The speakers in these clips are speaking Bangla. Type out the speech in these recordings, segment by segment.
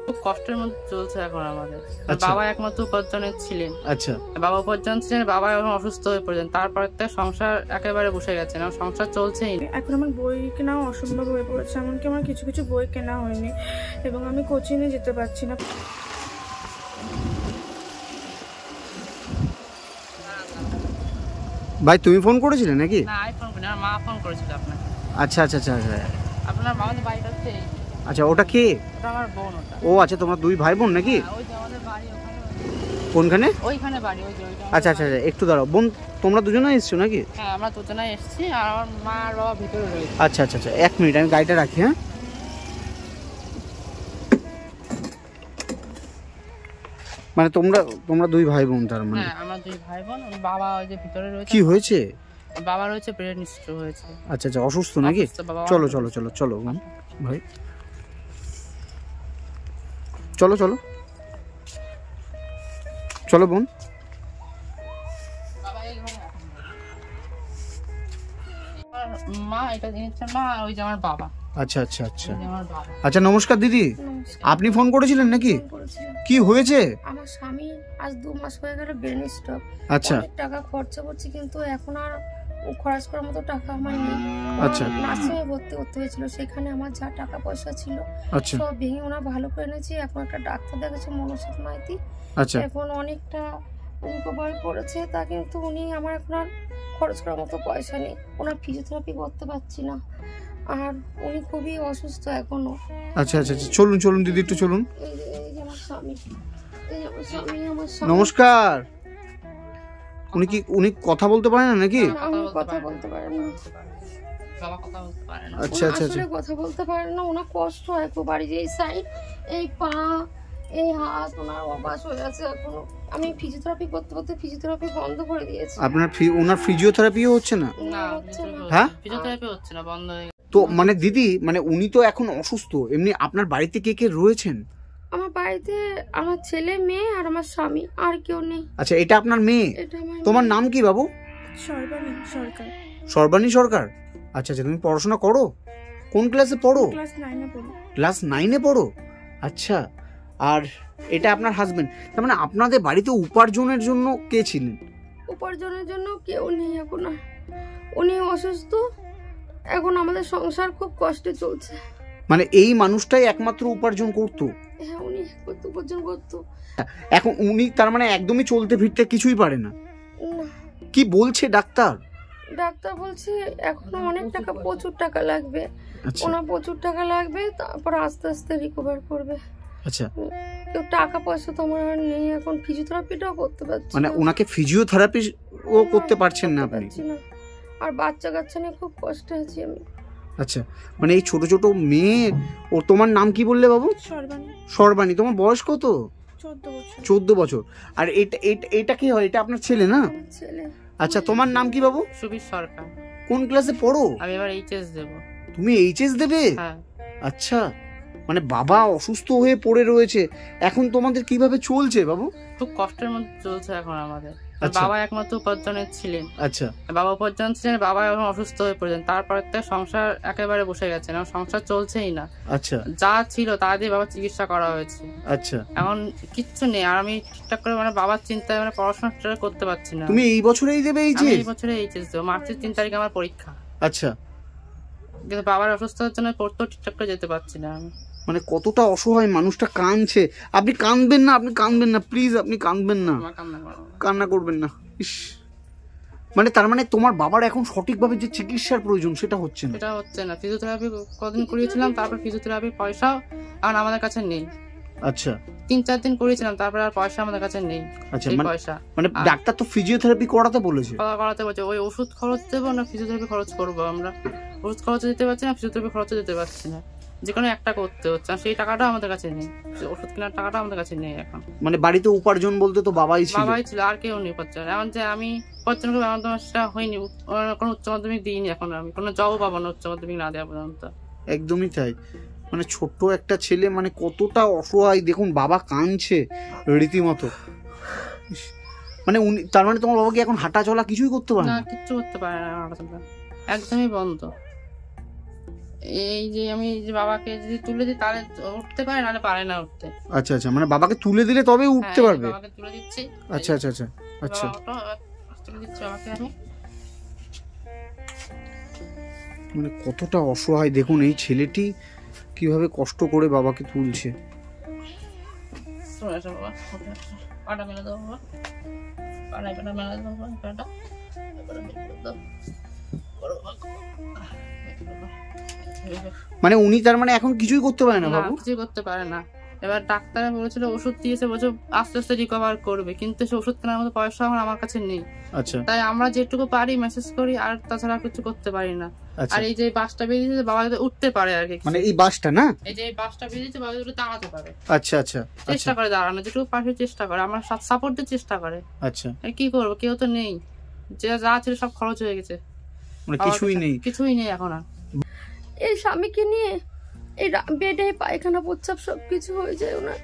খুব কষ্টের মধ্যে চলছে এখন আমাদের। বাবা একমাত্র উপার্জনের ছিলেন। আচ্ছা, বাবা উপার্জন ছিলেন, বাবা এখন অসুস্থ হয়ে পড়েছেন, তারপর থেকে সংসার একেবারে বসে গেছে না, সংসার চলছেই না। এখন আমার বই কেনাও অসম্ভব হয়ে পড়েছে, এমনকি আমার কিছু কিছু বই কেনা হয়নি এবং আমি কোচিংয়ে যেতে পারছি না। ভাই তুমি ফোন করেছিলে নাকি? না, আমি ফোন করিনি, আমার মা ফোন করেছিল আপনাকে। আচ্ছা আচ্ছা আচ্ছা আচ্ছা, আপনার মামাদের বাড়িটা হচ্ছে এই। আচ্ছা, ওটা কে? ওটা আমার বোন। ওটা ও আচ্ছা, তোমরা দুই ভাই বোন নাকি? ওই যে আমাদের বাড়ি ওখানে। কোনখানে? ওইখানে বাড়ি, ওই যে ওইটা। আচ্ছা আচ্ছা, একটু দাঁড়াও বোন, তোমরা দুজনেই এসছো নাকি? হ্যাঁ, আমরা দুজনেই এসেছি, আর আমার মা আর বাবা ভিতরে রয়েছে। আচ্ছা আচ্ছা আচ্ছা, এক মিনিট আমি গাড়িটা রাখি। হ্যাঁ, মানে তোমরা দুই ভাই বোন তার মানে? হ্যাঁ, আমরা দুই ভাই বোন। বাবা ওই যে ভিতরে রয়েছে। কি হয়েছে? বাবা রয়েছে ব্রেন স্ট্রোক হয়েছে। আচ্ছা আচ্ছা, অসুস্থ নাকি? চলো চলো চলো চলো বোন, ভাই চলো চলো চলো বোন। মা এটা জিনিসটা মা, ওই যে আমার বাবা। আচ্ছা আচ্ছা আচ্ছা আচ্ছা, নমস্কার দিদি, আপনি ফোন করেছিলেন নাকি? কি হয়েছে? আমার স্বামী আজ 2 মাস হয়ে গেল ব্রেন স্ট্রোক। আচ্ছা, টাকা খরচা করছি কিন্তু এখন আর খরচ করার মতো টাকা আমার নেই। আচ্ছা, নার্সিংয়ে ভর্তি করতে হয়েছিল, সেখানে আমার যা টাকা পয়সা ছিল আচ্ছা সব ভেঙে ওনা ভালো করে এনেছি। এখন একটা ডাক্তার দেখাচ্ছে মনসিত মাইতি, আচ্ছা, এখন অনেকটা রিকভার করেছে, তা কিন্তু উনি আমার এখন আর খরচ করার মতো পয়সা নেই, ওনার ফিজিওথেরাপি করতে পারছি না, আর উনি খুবই অসুস্থ এখনো। আচ্ছা আচ্ছা আচ্ছা, চলুন চলুন দিদি, একটু চলুন। এই যে আমার স্বামী, এই আমার স্বামী, আমার স্বামী। নমস্কার। উনি কথা বলতে পারেন না নাকি? আমি কথা বলতে পারেন না। বাবা কথা বলতে পারে না। আচ্ছা আচ্ছা আচ্ছা, কথা বলতে পারেন না, ওনার কষ্ট হয় খুব, বাড়ির এই সাইড, এই পা, এই হাত ওনার অবাস হয়ে আছে এখনো। আমি ফিজিওথেরাপি করতে করতে ফিজিওথেরাপি বন্ধ করে দিয়েছি। ওনার ফিজিওথেরাপিও হচ্ছে না? না, হ্যাঁ, ফিজিওথেরাপি হচ্ছে না, বন্ধ হয়ে গেছে। তো মানে দিদি, মানে উনি তো এখন অসুস্থ, এমনি আপনার বাড়িতে কে কে রয়েছেন? আমার বাড়িতে আমার ছেলে, মেয়ে আর আমার স্বামী, আর কেউ নেই। আচ্ছা, এটা আপনার মেয়ে? এটা আমার। তোমার নাম কি বাবু? সর্বাণী সরকার। সর্বাণী সরকার। আচ্ছা আচ্ছা, তুমি পড়াশোনা করো? কোন ক্লাসে পড়ো? ক্লাস 9 এ পড়ি। ক্লাস 9 এ পড়ো? আচ্ছা, আর এটা আপনার হাজবেন্ড? তার মানে আপনাদের বাড়িতে উপার্জনের জন্য কে ছিলেন? উপার্জনের জন্য কেউ নেই এখন, উনি অসুস্থ, এখন আমাদের সংসার খুব কষ্টে চলছে। মানে এই মানুষটাই একমাত্র উপার্জন করতো? হ্যাঁ, উনি উপার্জন করতো। এখন উনি তার মানে একদমই চলতে ফিরতে কিছুই পারে না? কি বলছে ডাক্তার? ডাক্তার বলছে এখনো অনেক টাকা, প্রচুর টাকা লাগবে। ওনার প্রচুর টাকা লাগবে, তারপর আস্তে আস্তে রিকভার করবে। আচ্ছা, কেউ টাকা পয়সা তো আমার নেই, এখন ফিজিওথেরাপিটাও করতে পারছি মানে ওনাকে ফিজিওথেরাপি ও করতে পারছেন না আপনি? আর বাচ্চা কাচ্চা নিয়ে খুব কষ্টে আছি আমি। আচ্ছা, মানে এই ছোট ছোট মেয়ে, ও তোমার নাম কি বললে বাবু? সর্বাণী। সর্বাণী, তোমার বয়স কত? 14 বছর। 14 বছর। আর এটা কি হয়? এটা আপনার ছেলে না? ছেলে। আচ্ছা, তোমার নাম কি বাবু? সুবীর সরকার। কোন ক্লাসে পড়ো? আমি এবার এইচএস দেব। তুমি এইচএস দেবে? হ্যাঁ। আচ্ছা, মানে বাবা অসুস্থ হয়ে পড়ে রয়েছে, এখন তোমাদের কিভাবে চলছে বাবু? খুব কষ্টের মধ্যে চলছে এখন আমাদের। বাবা একমাত্র উপার্জনের ছিলেন। আচ্ছা, বাবা উপার্জন ছিলেন, বাবা এখন অসুস্থ হয়ে পড়েছেন, তারপর থেকে সংসার একেবারে বসে গেছে না, সংসার চলছেই না। আচ্ছা, যা ছিল তা দিয়ে বাবার চিকিৎসা করা হয়েছে। আচ্ছা, এখন কিচ্ছু নেই, আর আমি ঠিকঠাক করে মানে বাবার চিন্তায় মানে পড়াশোনা করতে পারছি না। তুমি এই বছরেই দেবে এইচএস? এই বছরে এইচএস দেবো, মার্চের 3 তারিখে আমার পরীক্ষা। আচ্ছা, কিন্তু বাবার অসুস্থতার জন্য পড়তেও ঠিকঠাক করে যেতে পারছি না আমি। মানে কতটা অসহায় মানুষটা, কাঁদছে। আপনি কাঁদবেন না, আপনি কাঁদবেন না প্লিজ, আপনি কাঁদবেন না, কান্না করবেন না। ইস, মানে তার মানে তোমার বাবার এখন সঠিকভাবে যে চিকিৎসার প্রয়োজন সেটা হচ্ছে না? সেটা হচ্ছে না। ফিজিওথেরাপি কদিন করিয়েছিলাম, তারপর ফিজিওথেরাপির পয়সাও এখন আমাদের কাছে নেই। আচ্ছা, 3-4 দিন করিয়েছিলাম, তারপর আর পয়সা আমাদের কাছে নেই। আচ্ছা, পয়সা মানে ডাক্তার তো ফিজিওথেরাপি করাতে বলেছে? করাতে বলছে, ওই ওষুধ খরচ দেবো না ফিজিওথেরাপি খরচ করবো? আমরা ওষুধ খরচ দিতে পারছি না, ফিজিওথেরাপি খরচ দিতে পারছি না, যে কোনো একটা করতে হচ্ছে, আর সেই টাকাটা আমাদের কাছে নেই, ওষুধ কেনার টাকাটা আমাদের কাছে নেই এখন। মানে বাড়িতে উপার্জন বলতে তো বাবাই ছিল, আর কেউ নেই উপার্জন। এখন যে আমি উপার্জন করবো, আমার তো সেটা হয়নি, কোনো উচ্চ মাধ্যমিক দিইনি, এখন আমি কোনো জবও পাবো না উচ্চ মাধ্যমিক না দেওয়া পর্যন্ত। একদমই তাই, মানে ছোট্ট একটা ছেলে, মানে কতটা অসহায় দেখুন, বাবা কাঁদছে রীতিমতো। মানে উনি, তার মানে তোমার বাবা কি এখন হাঁটা চলা কিছুই করতে পারে না? কিচ্ছু করতে পারে না, হাঁটা চলা একদমই বন্ধ। এই যে আমি যে বাবাকে যদি তুলে দিই তাহলে উঠতে পারে, নাহলে পারে না উঠতে। আচ্ছা আচ্ছা, মানে বাবাকে তুলে দিলে তবে উঠতে পারবে? বাবাকে তুলে দিচ্ছি। আচ্ছা আচ্ছা আচ্ছা আচ্ছা, তুলে দিচ্ছি বাবাকে আমি। মানে কতটা অসহায় দেখুন এই ছেলেটি, কিভাবে কষ্ট করে বাবাকে তুলছে। বাবা পাটা মেলে দাও বাবা, পাটা মেলে দাও বাবা, পাটা মানে উনি তার মানে এখন কিছুই করতে পারে না বাবু? কিছুই করতে পারে না। এবার ডাক্তার বলেছিল ওষুধ দিয়েছে, বলছে আস্তে আস্তে রিকভার করবে, কিন্তু সে ওষুধ কেনার মতো পয়সা এখন আমার কাছে নেই। আচ্ছা, তাই আমরা যেটুকু পারি মেসেজ করি, আর তাছাড়া কিছু করতে পারি না। আর এই যে বাসটা বেরিয়েছে বাবা যাতে উঠতে পারে আর কি, মানে এই বাসটা না, এই যে বাসটা বেরিয়েছে বাবা যাতে দাঁড়াতে পারে। আচ্ছা আচ্ছা, চেষ্টা করে দাঁড়ানো, যেটুকু পাশে চেষ্টা করে, আমার সাপোর্ট দিয়ে চেষ্টা করে। আচ্ছা, কি করবো, কেউ তো নেই, যে যা ছিল সব খরচ হয়ে গেছে, মানে কিছুই নেই, কিছুই নেই এখন আর। এই স্বামীকে নিয়ে এই বেডে পায়খানা প্রস্রাব সবকিছু হয়ে যায় ওনার।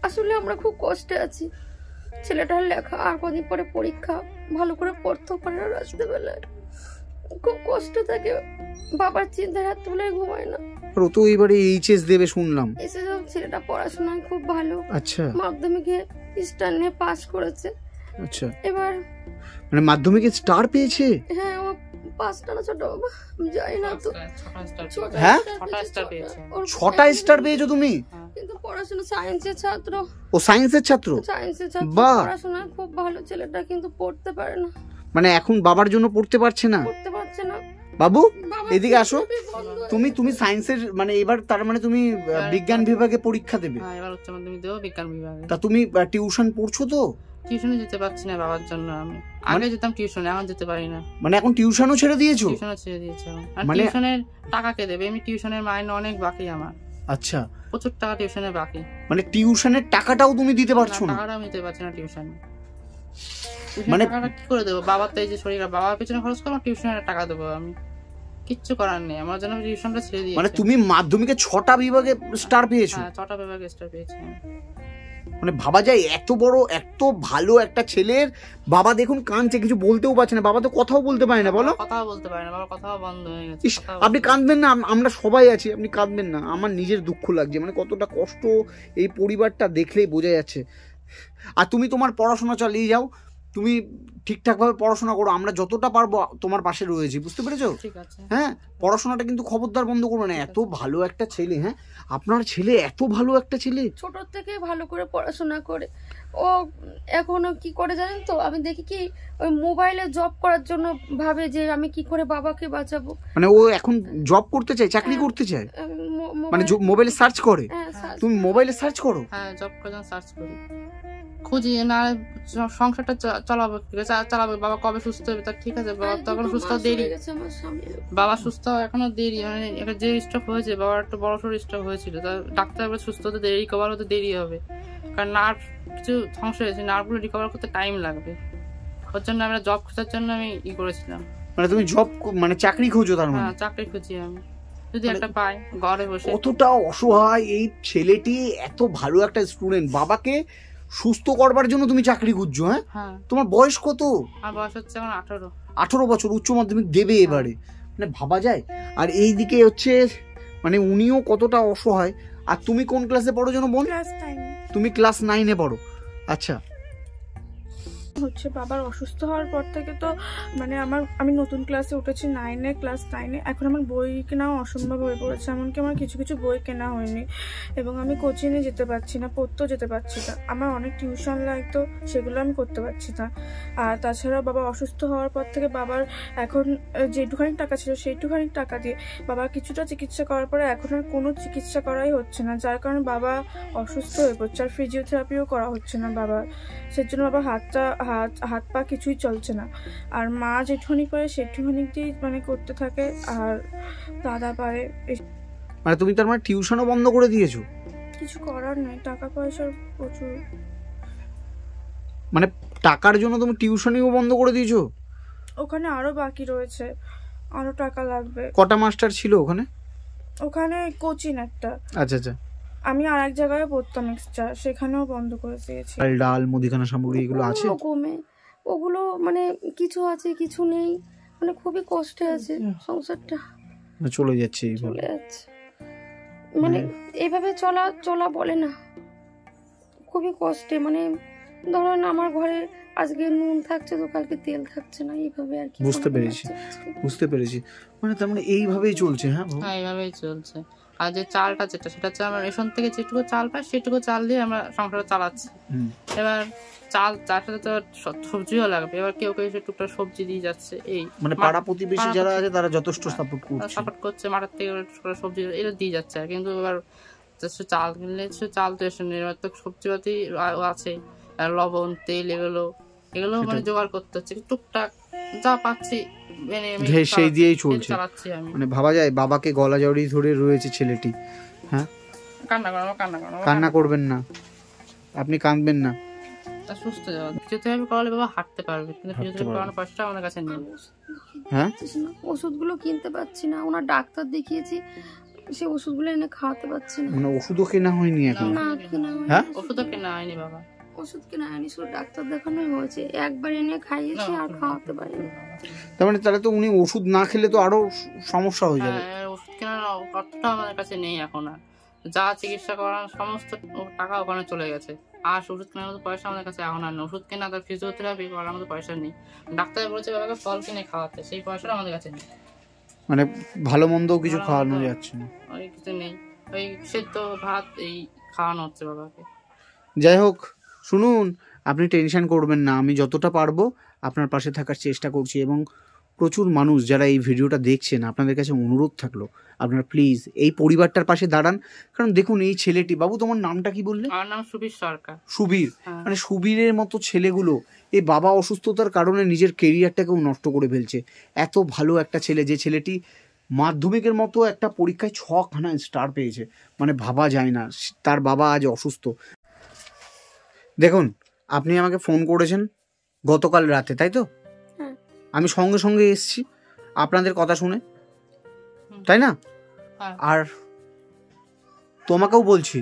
আসলে আমরা খুব কষ্টে আছি। ছেলেটার লেখা, আর কদিন পরে পরীক্ষা, ভালো করে পড়তেও পারে না, রাত্রেবেলায় খুব কষ্ট থাকে। বাবার চিন্তায় রাত্রেবেলায় ঘুমায় না। ও তো এবারে এইচএস দেবে শুনলাম। ছেলেটা পড়াশোনায় খুব ভালো। আচ্ছা, মাধ্যমিকে স্টার নিয়ে পাস করেছে। আচ্ছা, এবার মানে মাধ্যমিকে স্টার পেয়েছে? হ্যাঁ, ও 5টা না 6টা বাবা যাই না তো। হ্যাঁ, 6টা স্টার পেয়েছে। 6টা স্টার পেয়েছো তুমি? কিন্তু পড়াশোনা সায়েন্সের ছাত্র। ও সায়েন্সের ছাত্র? সায়েন্সের ছাত্র, পড়াশোনা খুব ভালো ছেলেটা, কিন্তু পড়তে পারে না। মানে এখন বাবার জন্য পড়তে পারছে না? পড়তে পারছে না। বাবু এদিকে আসো। তুমি সায়েন্সের, মানে এবার তার মানে তুমি বিজ্ঞান বিভাগে পরীক্ষা দেবে? হ্যাঁ, এবার উচ্চ মাধ্যমিক দেবো বিজ্ঞান বিভাগে। তা তুমি টিউশন পড়ছো তো? টিউশনে যেতে পারছি না বাবার জন্য। আমি আগে যেতাম টিউশনে, এখন যেতে পারি না। মানে এখন টিউশনও ছেড়ে দিয়েছো? টিউশনও ছেড়ে দিয়েছি। আর টিউশনের টাকা কে দেবে? আমি টিউশনের মাইনে অনেক বাকি আমার। আচ্ছা, প্রচুর টাকা টিউশনের বাকি। মানে টিউশনের টাকাটাও তুমি দিতে পারছো না? টাকাটাও দিতে পারছি না টিউশনে। মানে টাকাটা কি করে দেবো? বাবার তো এই যে শরীর, বাবার পেছনে খরচ করবো, টিউশনের টাকা দেবো আমি? কিচ্ছু করার নেই আমার জন্য, টিউশনটা ছেড়ে দিয়েছি। মানে তুমি মাধ্যমিকে 6টা বিভাগে স্টার পেয়েছো? হ্যাঁ, 6টা বিভাগে স্টার পেয়েছি। মানে ভাবা যায় এত বড় এত ভালো একটা ছেলের বাবা দেখুন কাঁদছে, কিছু বলতেও পারছে না। বাবা তো কথাও বলতে পারে না, বলো? কথাও বলতে পারে না, বাবার কথাও বন্ধ হয়ে গেছে। আপনি কাঁদবেন না, আমরা সবাই আছি, আপনি কাঁদবেন না। আমার নিজের দুঃখ লাগছে, মানে কতটা কষ্ট এই পরিবারটা দেখলেই বোঝা যাচ্ছে। আর তুমি তোমার পড়াশোনা চালিয়ে যাও, তুমি ঠিকঠাকভাবে পড়াশোনা করো, আমরা যতটা পারবো তোমার পাশে রয়েছি, বুঝতে পেরেছো? ঠিক আছে। হ্যাঁ, পড়াশোনাটা কিন্তু খবরদার বন্ধ করবে না। এত ভালো একটা ছেলে, হ্যাঁ আপনার ছেলে এত ভালো একটা ছেলে, ছোট থেকে ভালো করে পড়াশোনা করে ও এখনো কি করে জানেন তো? আমি দেখি কি ওই মোবাইলে জব করার জন্য ভাবে যে আমি কি করে বাবাকে বাঁচাবো। মানে ও এখন জব করতে চায়, চাকরি করতে চায়, মানে মোবাইলে সার্চ করে। তুমি মোবাইলে সার্চ করো? হ্যাঁ, জব করার জন্য সার্চ করি, খুঁজি না সংসারটা চালাবো, চালাবো। বাবা কবে সুস্থ হবে? তার ঠিক আছে, বাবা তখন সুস্থ দেরি, বাবা সুস্থ এখনো দেরি। মানে যে স্ট্রোক হয়েছে বাবার, একটা বড় সড়ো স্ট্রোক হয়েছিল, তা ডাক্তার সুস্থ হতে দেরি, রিকভার হতে দেরি হবে, কারণ নার্ভ কিছু সমস্যা হয়েছে, নার্ভগুলো রিকভার করতে টাইম লাগবে। ওর জন্য আমরা জব খোঁজার জন্য আমি করেছিলাম। মানে তুমি জব, মানে চাকরি খোঁজো তার মানে? হ্যাঁ, চাকরি খুঁজি আমি, যদি একটা পাই ঘরে বসে। কতটা অসহায় এই ছেলেটি, এত ভালো একটা স্টুডেন্ট, বাবাকে সুস্থ করবার জন্য তুমি চাকরি খুঁজছো? হ্যাঁ, তোমার বয়স কত? আমার বয়স হচ্ছে এখন 18 বছর, উচ্চ মাধ্যমিক দেবে এবারে, মানে ভাবা যায়। আর এই দিকে হচ্ছে মানে উনিও কতটা অসহায়। আর তুমি কোন ক্লাসে পড়ো যেন বোন? তুমি ক্লাস 9-এ পড়ো। আচ্ছা, হচ্ছে বাবার অসুস্থ হওয়ার পর থেকে তো মানে আমি নতুন ক্লাসে উঠেছি, ক্লাস 9-এ। এখন আমার বই কেনাও অসম্ভব হয়ে পড়েছে, এমনকি আমার কিছু কিছু বই কেনা হয়নি, এবং আমি কোচিংয়ে যেতে পারছি না, পড়তেও যেতে পারছি না। আমার অনেক টিউশন লাগতো, সেগুলো আমি করতে পারছি না। আর তাছাড়া বাবা অসুস্থ হওয়ার পর থেকে বাবার এখন যেটুখানি টাকা ছিল সেইটুখানি টাকা দিয়ে বাবার কিছুটা চিকিৎসা করার পরে এখন আর কোনো চিকিৎসা করাই হচ্ছে না, যার কারণে বাবা অসুস্থ হয়ে পড়ছে। আর ফিজিওথেরাপিও করা হচ্ছে না বাবার, সেজন্য বাবা হাত পা কিছুই চলছে না। আর মা যেটুখানি পারে সেটুখানি দিয়েই মানে করতে থাকে, আর দাদা পারে। মানে তুমি তার মানে টিউশনও বন্ধ করে দিয়েছো? কিছু করার নেই, টাকা পয়সার প্রচুর, মানে টাকার জন্য তুমি টিউশনিও বন্ধ করে দিয়েছো? ওখানে আরো বাকি রয়েছে, আরো টাকা লাগবে। কটা মাস্টার ছিল ওখানে? ওখানে কোচিং একটা। আচ্ছা আচ্ছা। আমি আর এক জায়গায় পড়তাম এক্সট্রা, সেখানেও বন্ধ করে দিয়েছি। ডাল মুদিখানা সামগ্রী এগুলো আছে? ওগুলো মানে কিছু আছে কিছু নেই। মানে খুবই কষ্টে আছে সংসারটা, চলে যাচ্ছে চলে যাচ্ছে। মানে এইভাবে চলা বলে না, খুবই কষ্টে। মানে ধরেন আমার ঘরে আজকে নুন থাকছে তো কালকে তেল থাকছে না, এইভাবে আর কি। বুঝতে পেরেছি। মানে তার মানে এইভাবেই চলছে? হ্যাঁ এইভাবেই চলছে। আর যে চালটা সেটা হচ্ছে আমরা রেশন থেকে যেটুকু চাল পাই সেটুকু চাল দিয়ে আমরা সংসার চালাচ্ছি। এবার চার সাথে তো সবজিও লাগবে, এবার কেউ কেউ টুকটাক সবজি দিয়ে যাচ্ছে। এই মানে পাড়া প্রতিবেশী যারা আছে তারা যথেষ্ট সাপোর্ট করছে, মাঠের থেকে সবজি এটা দিয়ে যাচ্ছে। কিন্তু এবার চাল কিনলে চাল তো এসে নেই, তো সবজিপাতি আছে, লবণ তেল এগুলো মানে জোগাড় করতে হচ্ছে। টুকটাক যা পাচ্ছি সেই দিয়েই চলছে। মানে ভাবা যায় বাবাকে গলা জড়িয়ে ধরে রয়েছে ছেলেটি। হ্যাঁ, কান্না করবেন না, আপনি কাঁদবেন না। সুস্থ যাওয়া ফিজিওথেরাপি করালে বাবা হাঁটতে পারবে, কিন্তু ফিজিওথেরাপি করানোর পয়সা আমাদের কাছে নেই। হ্যাঁ, ওষুধগুলো কিনতে পাচ্ছি না, ওনার ডাক্তার দেখিয়েছি, সে ওষুধগুলো এনে খাওয়াতে পারছি না। মানে ওষুধও কেনা হয়নি এখন? না, কেনা হয়নি। হ্যাঁ, ওষুধও কেনা হয়নি বাবা, ওষুধ কেনা হয়নি, শুধু ডাক্তার দেখানোই হয়েছে। একবার এনে খাইয়েছি আর খাওয়াতে পারিনি। তার মানে তাহলে তো উনি ওষুধ না খেলে তো আরো সমস্যা হয়ে যাবে। ওষুধ কেনার অর্থটা আমাদের কাছে নেই এখন। আর যা চিকিৎসা করার সমস্ত টাকা ওখানে চলে গেছে, আর ওষুধ কেনার মতো পয়সা আমাদের কাছে এখন আর নেই। ওষুধ কেনা, তার ফিজিওথেরাপি করার মতো পয়সা নেই। ডাক্তার বলেছে বাবাকে ফল কিনে খাওয়াতে, সেই পয়সাটা আমাদের কাছে নেই। মানে ভালো মন্দও কিছু খাওয়ানো যাচ্ছে না, ওই কিছু নেই, ওই সেদ্ধ ভাত এই খাওয়ানো হচ্ছে বাবাকে। যাই হোক, শুনুন, আপনি টেনশন করবেন না, আমি যতটা পারবো আপনার পাশে থাকার চেষ্টা করছি। এবং প্রচুর মানুষ যারা এই ভিডিওটা দেখছেন, আপনাদের কাছে অনুরোধ থাকলো আপনারা প্লিজ এই পরিবারটার পাশে দাঁড়ান। কারণ দেখুন, এই ছেলেটি, বাবু তোমার নামটা কি বললে? আমার নাম সুবীর সরকার। সুবীর, মানে সুবীরের মতো ছেলেগুলো এই বাবা অসুস্থতার কারণে নিজের কেরিয়ারটাকেও নষ্ট করে ফেলছে। এত ভালো একটা ছেলে, যে ছেলেটি মাধ্যমিকের মতো একটা পরীক্ষায় 6খানা স্টার পেয়েছে, মানে ভাবা যায় না। তার বাবা আজ অসুস্থ। দেখুন, আপনি আমাকে ফোন করেছেন গতকাল রাতে, তাই তো? আমি সঙ্গে সঙ্গে এসেছি আপনাদের কথা শুনে, তাই না? আর তোমাকেও বলছি,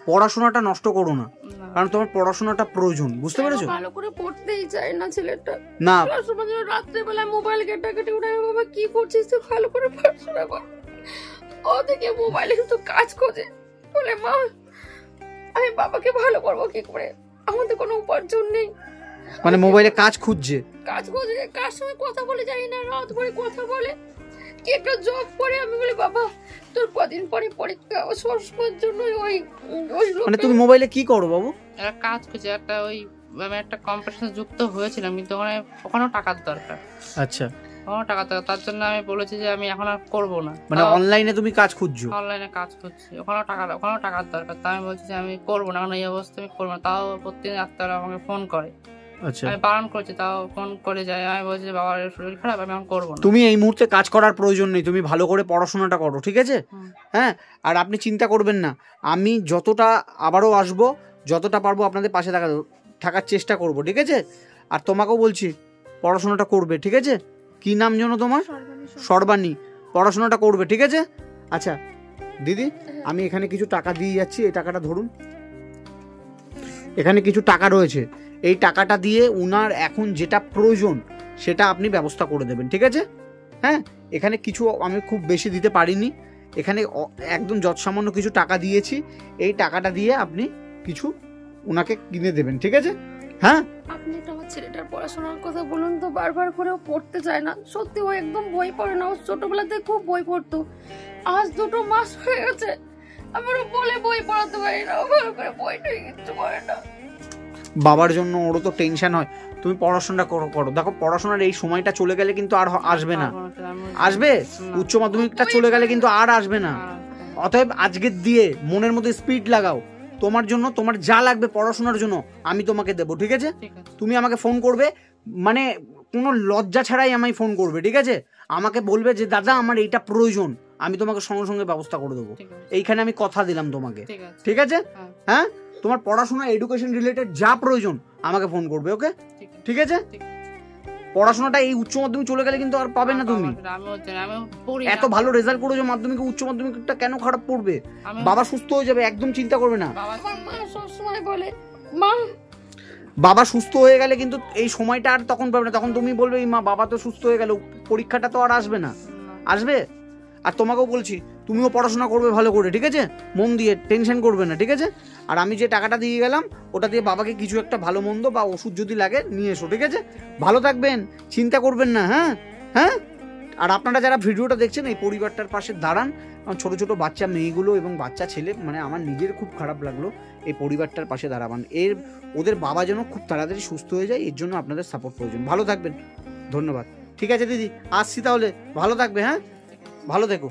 পড়াশোনাটা নষ্ট করো না, কারণ তোমার পড়াশোনাটা প্রয়োজন, বুঝতে পেরেছো? ভালো করে পড়তেই চায় না ছেলেটা। না, রাত্রে বেলা মোবাইল কেটে উঠে, বাবা কি করছিস তুই, ভালো করে পড়াশোনা কর। ও থেকে মোবাইলে কিন্তু কাজ খোঁজে, বলে মা আমি বাবাকে ভালো করবো কি করে, আমাদের কোনো উপার্জন নেই। মানে মোবাইলে কাজ খুঁজছে, কার সঙ্গে কথা বলে জানি না, রাত ভরে কথা বলে, কি একটা জব করে। আমি বলি বাবা তোর কদিন পরে পরীক্ষা, সবসময়ের জন্য ওই মানে তুমি মোবাইলে কি করো বাবু? একটা কাজ করছি, একটা ওই আমি একটা কম্পিটিশনে যুক্ত হয়েছিলাম, কিন্তু ওখানেও টাকার দরকার। আচ্ছা, টাকা দরকার, তার জন্য আমি বলেছি যে আমি এখন আর করবো না। মানে অনলাইনে তুমি কাজ খুঁজছো? অনলাইনে কাজ করছি, ওখানেও টাকার দরকার, তাই আমি বলছি যে আমি করবো না, কারণ এই অবস্থা আমি করবো না। তাও প্রতিদিন রাত্রে আমাকে ফোন করে, আচ্ছা আমি বারণ করছি, তাও ফোন করে যায়। আমি বলছি যে বাবার শরীর খারাপ, আমি এখন করবো না। তুমি এই মুহূর্তে কাজ করার প্রয়োজন নেই, তুমি ভালো করে পড়াশোনাটা করো, ঠিক আছে? হ্যাঁ, আর আপনি চিন্তা করবেন না, আমি যতটা আবারও আসবো, যতটা পারবো আপনাদের পাশে থাকার চেষ্টা করব, ঠিক আছে? আর তোমাকেও বলছি পড়াশোনাটা করবে, ঠিক আছে? কি নাম জানো তোমার? সর্বাণী। পড়াশোনাটা করবে, ঠিক আছে? আচ্ছা দিদি, আমি এখানে কিছু টাকা দিয়ে যাচ্ছি, এই টাকাটা ধরুন, এখানে কিছু টাকা রয়েছে, এই টাকাটা দিয়ে উনার এখন যেটা প্রয়োজন সেটা আপনি ব্যবস্থা করে দেবেন, ঠিক আছে? হ্যাঁ, এখানে কিছু আমি খুব বেশি দিতে পারিনি, এখানে একদম যৎসামান্য কিছু টাকা দিয়েছি, এই টাকাটা দিয়ে আপনি কিছু উনাকে কিনে দেবেন, ঠিক আছে? হ্যাঁ, আপনি তো আমার ছেলেটার পড়াশোনার কথা বলুন তো, বারবার করে ও পড়তে চায় না। সত্যি ও একদম বই পড়ে না, ও ছোটবেলাতে খুব বই পড়তো, আজ 2 মাস হয়ে গেছে আমারও বলে বই পড়াতে পারি না, ও ভালো করে বইটাই কিচ্ছু পড়ে না। বাবার জন্য ওরও তো টেনশন হয়, তুমি পড়াশোনাটা করো। দেখো, পড়াশোনার এই সময়টা চলে গেলে কিন্তু আর আসবে না, আসবে উচ্চ মাধ্যমিকটা চলে গেলে কিন্তু আর আসবে না। অতএব আজকের দিয়ে মনের মধ্যে স্পিড লাগাও, তোমার জন্য তোমার যা লাগবে পড়াশোনার জন্য আমি তোমাকে দেবো, ঠিক আছে? তুমি আমাকে ফোন করবে, মানে কোনো লজ্জা ছাড়াই আমায় ফোন করবে, ঠিক আছে? আমাকে বলবে যে দাদা আমার এইটা প্রয়োজন, আমি তোমাকে সঙ্গে সঙ্গে ব্যবস্থা করে দেবো। এইখানে আমি কথা দিলাম তোমাকে, ঠিক আছে? হ্যাঁ, তোমার পড়াশোনা এডুকেশন রিলেটেড যা প্রয়োজন আমাকে ফোন করবে, ওকে? ঠিক আছে? পড়াশোনাটা এই উচ্চ মাধ্যমিক চলে গেলে কিন্তু আর পাবে না তুমি। এত ভালো রেজাল্ট করেছো মাধ্যমিকে, উচ্চ মাধ্যমিকটা কেন খারাপ পড়বে? বাবা সুস্থ হয়ে যাবে, একদম চিন্তা করবে না। বাবা সুস্থ হয়ে গেলে কিন্তু এই সময়টা আর তখন পাবে না, তখন তুমি বলবে মা বাবা তো সুস্থ হয়ে গেল, পরীক্ষাটা তো আর আসবে না, আসবে। আর তোমাকেও বলছি তুমিও পড়াশোনা করবে ভালো করে, ঠিক আছে, মন দিয়ে, টেনশন করবে না, ঠিক আছে। আর আমি যে টাকাটা দিয়ে গেলাম ওটা দিয়ে বাবাকে কিছু একটা ভালো মন্দ বা ওষুধ যদি লাগে নিয়ে এসো, ঠিক আছে। ভালো থাকবেন, চিন্তা করবেন না, হ্যাঁ হ্যাঁ। আর আপনারা যারা ভিডিওটা দেখছেন এই পরিবারটার পাশে দাঁড়ান, ছোট ছোট বাচ্চা মেয়েগুলো এবং বাচ্চা ছেলে, মানে আমার নিজের খুব খারাপ লাগলো, এই পরিবারটার পাশে দাঁড়াবান। ওদের বাবা যেন খুব তাড়াতাড়ি সুস্থ হয়ে যায়, এর জন্য আপনাদের সাপোর্ট প্রয়োজন। ভালো থাকবেন, ধন্যবাদ। ঠিক আছে দিদি, আসছি তাহলে, ভালো থাকবে, হ্যাঁ, ভালো থেকো।